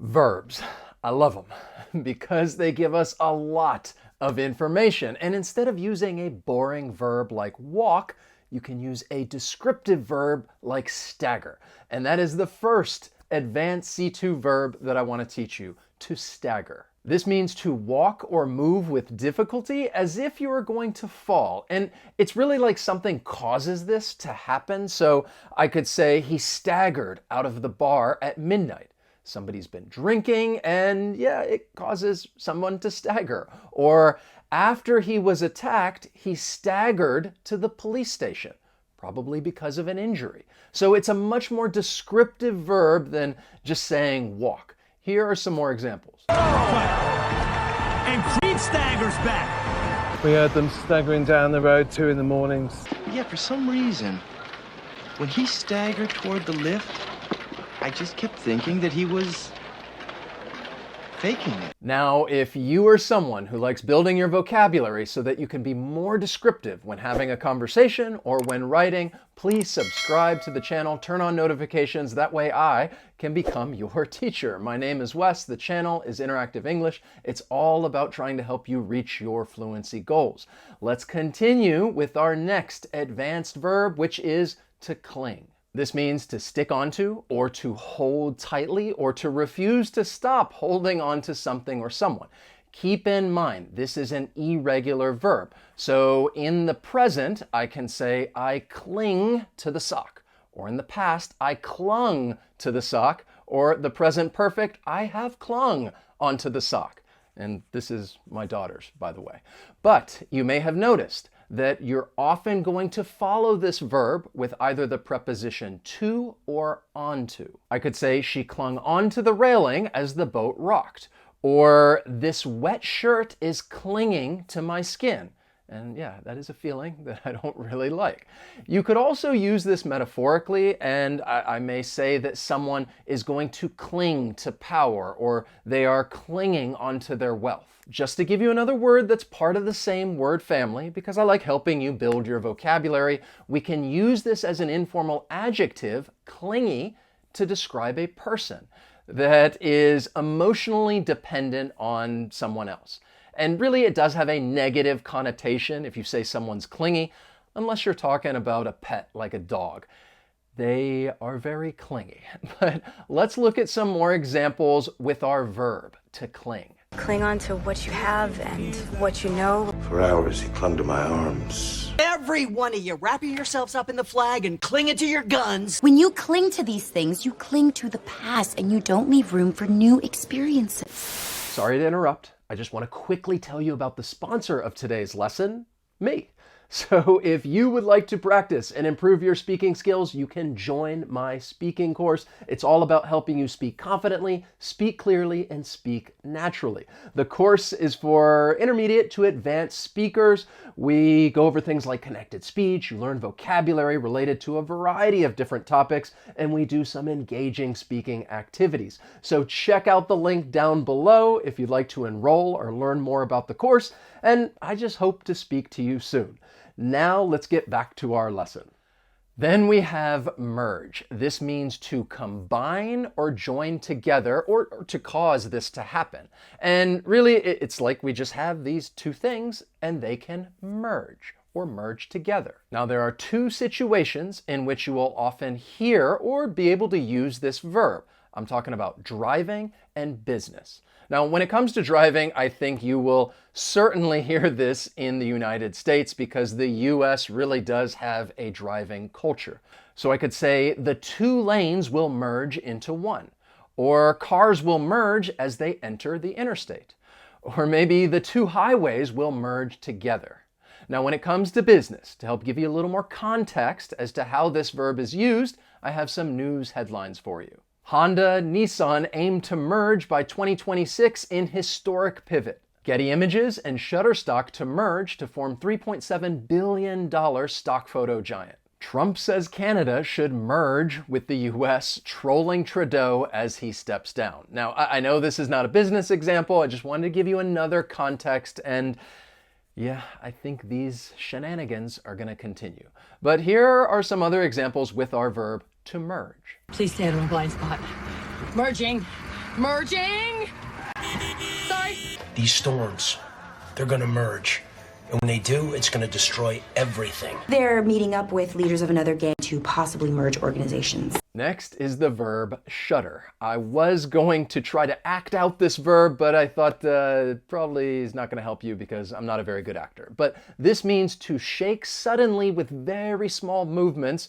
Verbs. I love them because they give us a lot of information. And instead of using a boring verb like walk, you can use a descriptive verb like stagger. And that is the first advanced C2 verb that I want to teach you, to stagger. This means to walk or move with difficulty as if you are going to fall. And it's really like something causes this to happen. So I could say he staggered out of the bar at midnight. Somebody's been drinking and yeah, it causes someone to stagger. Or after he was attacked, he staggered to the police station, probably because of an injury. So it's a much more descriptive verb than just saying walk. Here are some more examples. And Creed staggers back. We heard them staggering down the road 2 in the mornings. Yeah, for some reason, when he staggered toward the lift, I just kept thinking that he was faking it. Now, if you are someone who likes building your vocabulary so that you can be more descriptive when having a conversation or when writing, please subscribe to the channel, turn on notifications. That way I can become your teacher. My name is Wes. The channel is Interactive English. It's all about trying to help you reach your fluency goals. Let's continue with our next advanced verb, which is to cling. This means to stick onto, or to hold tightly, or to refuse to stop holding on to something or someone. Keep in mind, this is an irregular verb. So in the present, I can say, I cling to the sock. Or in the past, I clung to the sock. Or the present perfect, I have clung onto the sock. And this is my daughter's, by the way. But you may have noticed that you're often going to follow this verb with either the preposition to or onto. I could say she clung onto the railing as the boat rocked, or this wet shirt is clinging to my skin. And yeah, that is a feeling that I don't really like. You could also use this metaphorically, and I may say that someone is going to cling to power, or they are clinging onto their wealth. Just to give you another word that's part of the same word family, because I like helping you build your vocabulary, we can use this as an informal adjective, clingy, to describe a person that is emotionally dependent on someone else. And really, it does have a negative connotation if you say someone's clingy, unless you're talking about a pet like a dog. They are very clingy. But let's look at some more examples with our verb, to cling. Cling on to what you have and what you know. For hours, he clung to my arms. Every one of you wrapping yourselves up in the flag and clinging to your guns. When you cling to these things, you cling to the past and you don't leave room for new experiences. Sorry to interrupt. I just want to quickly tell you about the sponsor of today's lesson, me. So if you would like to practice and improve your speaking skills, you can join my speaking course. It's all about helping you speak confidently, speak clearly, and speak naturally. The course is for intermediate to advanced speakers. We go over things like connected speech, you learn vocabulary related to a variety of different topics, and we do some engaging speaking activities. So check out the link down below if you'd like to enroll or learn more about the course, and I just hope to speak to you soon. Now let's get back to our lesson. Then we have merge. This means to combine or join together or to cause this to happen. And really, it's like we just have these two things and they can merge or merge together. Now there are two situations in which you will often hear or be able to use this verb. I'm talking about driving and business. Now, when it comes to driving, I think you will certainly hear this in the United States because the US really does have a driving culture. So I could say the 2 lanes will merge into one, or cars will merge as they enter the interstate, or maybe the 2 highways will merge together. Now, when it comes to business, to help give you a little more context as to how this verb is used, I have some news headlines for you. Honda, Nissan aim to merge by 2026 in historic pivot. Getty Images and Shutterstock to merge to form $3.7 billion stock photo giant. Trump says Canada should merge with the US, trolling Trudeau as he steps down. Now, I know this is not a business example. I just wanted to give you another context, and yeah, I think these shenanigans are going to continue. But here are some other examples with our verb to merge. Please stay out of my blind spot. Merging. Merging! Sorry. These storms, they're gonna merge. And when they do, it's gonna destroy everything. They're meeting up with leaders of another gang to possibly merge organizations. Next is the verb shudder. I was going to try to act out this verb, but I thought probably is not going to help you because I'm not a very good actor. But this means to shake suddenly with very small movements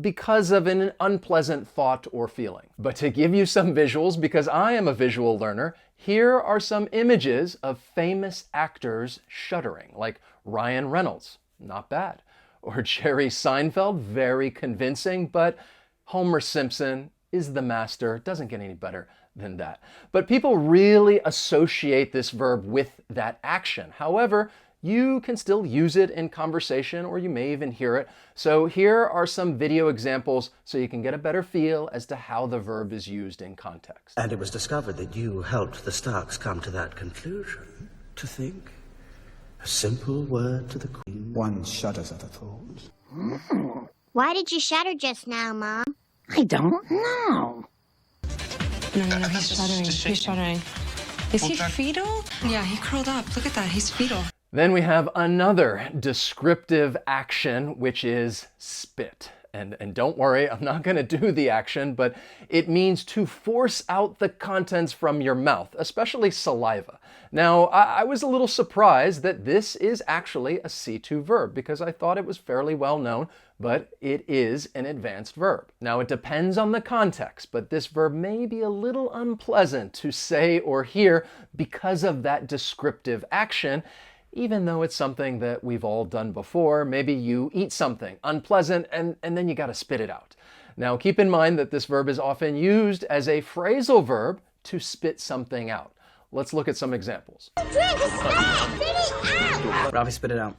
because of an unpleasant thought or feeling. But to give you some visuals, because I am a visual learner, here are some images of famous actors shuddering, like Ryan Reynolds, not bad, or Jerry Seinfeld, very convincing, but Homer Simpson is the master. Doesn't get any better than that. But people really associate this verb with that action. However, you can still use it in conversation, or you may even hear it. So here are some video examples so you can get a better feel as to how the verb is used in context. And it was discovered that you helped the Starks come to that conclusion. To think, a simple word to the Queen. One shudders at the thought. Why did you shudder just now, Mom? I don't know. No, he's shuddering. He's shuddering. Is he fetal? Yeah, he curled up. Look at that, he's fetal. Then we have another descriptive action, which is spit. And don't worry, I'm not going to do the action, but it means to force out the contents from your mouth, especially saliva. Now, I was a little surprised that this is actually a C2 verb because I thought it was fairly well known, but it is an advanced verb. Now, it depends on the context, but this verb may be a little unpleasant to say or hear because of that descriptive action. Even though it's something that we've all done before. Maybe you eat something unpleasant and then you got to spit it out. Now keep in mind that this verb is often used as a phrasal verb to spit something out. Let's look at some examples. Robbie, spit it out.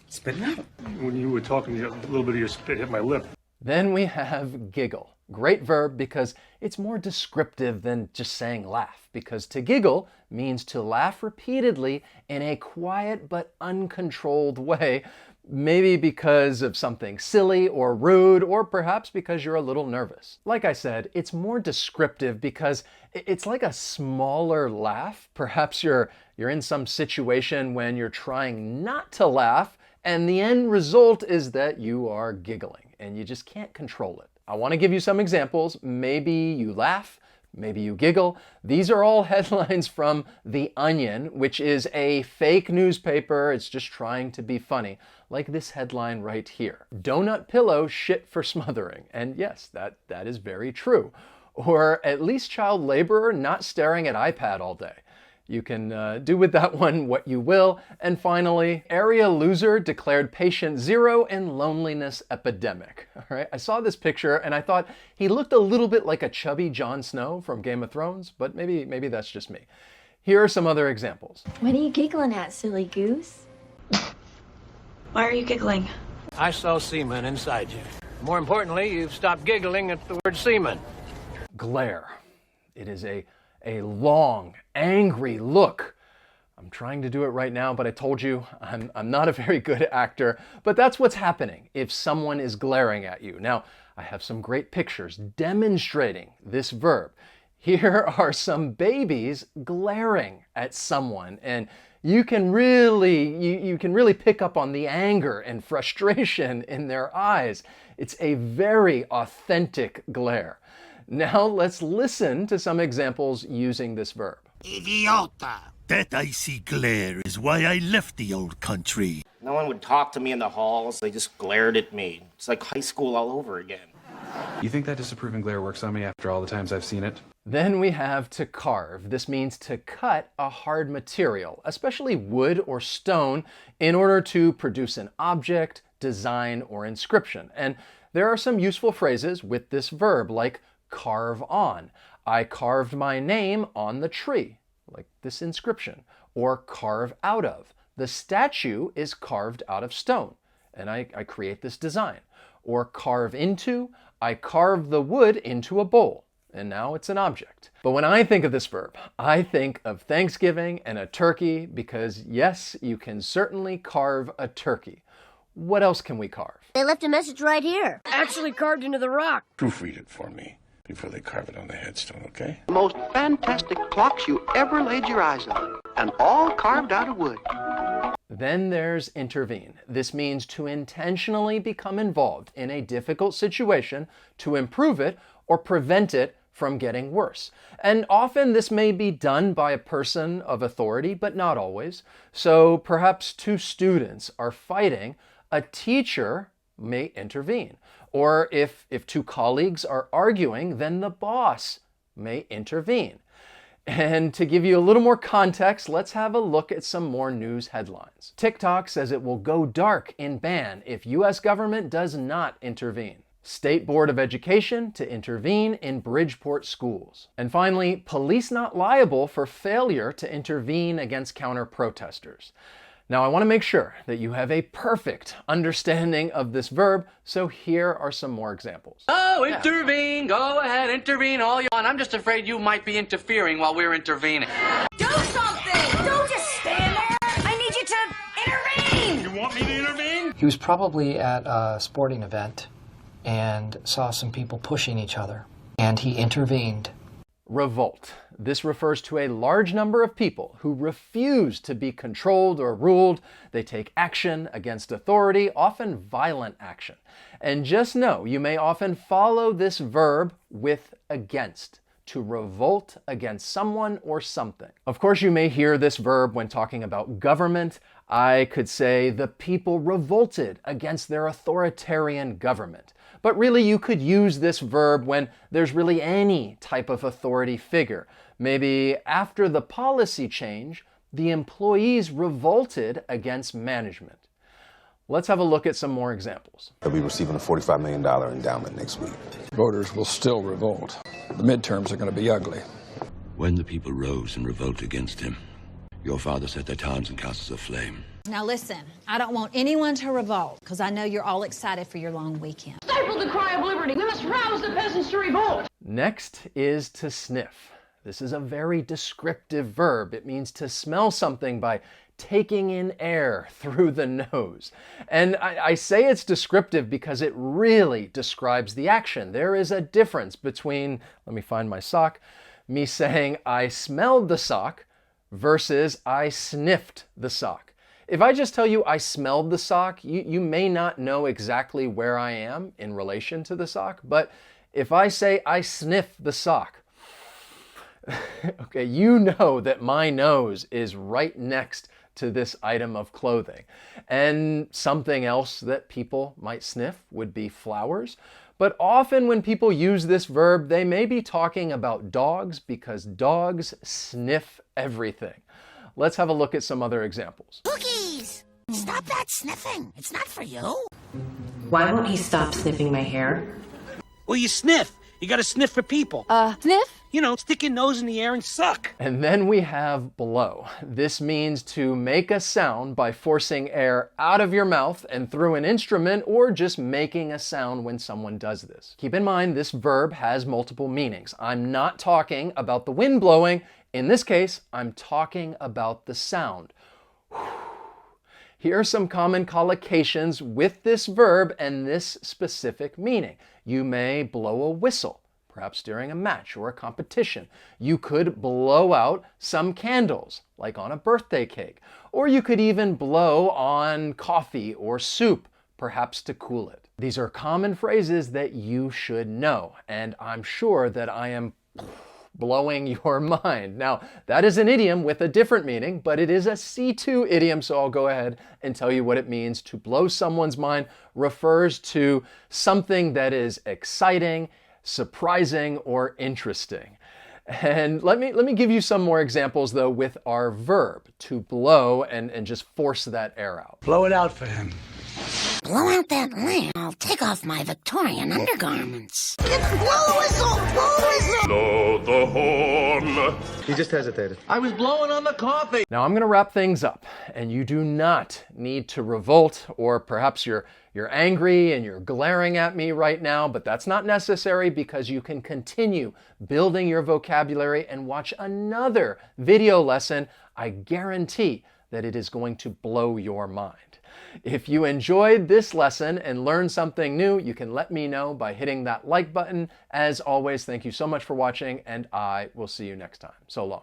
Spit it out. When you were talking, a little bit of your spit hit my lip. Then we have giggle. Great verb because it's more descriptive than just saying laugh, because to giggle means to laugh repeatedly in a quiet but uncontrolled way, maybe because of something silly or rude, or perhaps because you're a little nervous. Like I said, it's more descriptive because it's like a smaller laugh. Perhaps you're in some situation when you're trying not to laugh, and the end result is that you are giggling, and you just can't control it. I want to give you some examples. Maybe you laugh, maybe you giggle. These are all headlines from The Onion, which is a fake newspaper. It's just trying to be funny, like this headline right here. Donut pillow shit for smothering. And yes, that is very true. Or at least child laborer not staring at iPad all day. You can do with that one what you will. And finally, area loser declared patient zero in loneliness epidemic. All right, I saw this picture and I thought he looked a little bit like a chubby Jon Snow from Game of Thrones, but maybe that's just me. Here are some other examples. What are you giggling at, silly goose? Why are you giggling? I saw semen inside you. More importantly, you've stopped giggling at the word semen. Glare. It is a long, angry look. I'm trying to do it right now, but I told you I'm not a very good actor, but that's what's happening if someone is glaring at you. Now, I have some great pictures demonstrating this verb. Here are some babies glaring at someone, and you can really pick up on the anger and frustration in their eyes. It's a very authentic glare. Now let's listen to some examples using this verb. Idiota! That icy glare is why I left the old country. No one would talk to me in the halls. They just glared at me. It's like high school all over again. You think that disapproving glare works on me after all the times I've seen it? Then we have to carve. This means to cut a hard material, especially wood or stone, in order to produce an object, design, or inscription. And there are some useful phrases with this verb, like carve on. I carved my name on the tree, like this inscription. Or carve out of. The statue is carved out of stone, and I create this design. Or carve into. I carve the wood into a bowl, and now it's an object. But when I think of this verb, I think of Thanksgiving and a turkey, because yes, you can certainly carve a turkey. What else can we carve? They left a message right here. Actually carved into the rock. Proofread it for me. before they carve it on the headstone, okay? The most fantastic clocks you ever laid your eyes on, and all carved out of wood. Then there's intervene. This means to intentionally become involved in a difficult situation to improve it or prevent it from getting worse. And often this may be done by a person of authority, but not always. So perhaps two students are fighting, a teacher may intervene. Or if two colleagues are arguing, then the boss may intervene. And to give you a little more context, let's have a look at some more news headlines. TikTok says it will go dark in ban if US government does not intervene. State Board of Education to intervene in Bridgeport schools. And finally, police not liable for failure to intervene against counter-protesters. Now, I want to make sure that you have a perfect understanding of this verb, so here are some more examples. Oh, intervene! Go ahead, intervene all you want. I'm just afraid you might be interfering while we're intervening. Do something! Don't just stand there! I need you to intervene! You want me to intervene? He was probably at a sporting event and saw some people pushing each other, and he intervened. Revolt. This refers to a large number of people who refuse to be controlled or ruled. They take action against authority, often violent action. And just know, you may often follow this verb with against, to revolt against someone or something. Of course, you may hear this verb when talking about government. I could say the people revolted against their authoritarian government. But really, you could use this verb when there's really any type of authority figure. Maybe after the policy change, the employees revolted against management. Let's have a look at some more examples. They'll be receiving a $45 million endowment next week. Voters will still revolt. The midterms are going to be ugly. When the people rose and revolted against him, your father set their towns and castles aflame. Now listen, I don't want anyone to revolt, because I know you're all excited for your long weekend. Stifle the cry of liberty! We must rouse the peasants to revolt! Next is to sniff. This is a very descriptive verb. It means to smell something by taking in air through the nose. And I say it's descriptive because it really describes the action. There is a difference between, let me find my sock, me saying I smelled the sock versus I sniffed the sock. If I just tell you I smelled the sock, you may not know exactly where I am in relation to the sock, but if I say I sniff the sock, okay, you know that my nose is right next to this item of clothing. And something else that people might sniff would be flowers. But often when people use this verb, they may be talking about dogs because dogs sniff everything. Let's have a look at some other examples. Cookies! Stop that sniffing! It's not for you! Why won't he stop sniffing my hair? Well, you sniff. You gotta sniff for people. Sniff? You know, stick your nose in the air and suck. And then we have blow. This means to make a sound by forcing air out of your mouth and through an instrument, or just making a sound when someone does this. Keep in mind, this verb has multiple meanings. I'm not talking about the wind blowing. In this case, I'm talking about the sound. Here are some common collocations with this verb and this specific meaning. You may blow a whistle, perhaps during a match or a competition. You could blow out some candles, like on a birthday cake. Or you could even blow on coffee or soup, perhaps to cool it. These are common phrases that you should know, and I'm sure that I am blowing your mind. Now, that is an idiom with a different meaning, but it is a C2 idiom, so I'll go ahead and tell you what it means. To blow someone's mind refers to something that is exciting, surprising, or interesting. And let me give you some more examples, though, with our verb, to blow, and just force that air out. Blow it out for him. Blow out that lamp. I'll take off my Victorian undergarments. Blow the whistle! Blow the whistle! Blow the horn. He just hesitated. I was blowing on the coffee. Now I'm going to wrap things up, and you do not need to revolt, or perhaps you're angry and you're glaring at me right now, but that's not necessary because you can continue building your vocabulary and watch another video lesson. I guarantee that it is going to blow your mind. If you enjoyed this lesson and learned something new, you can let me know by hitting that like button. As always, thank you so much for watching, and I will see you next time. So long.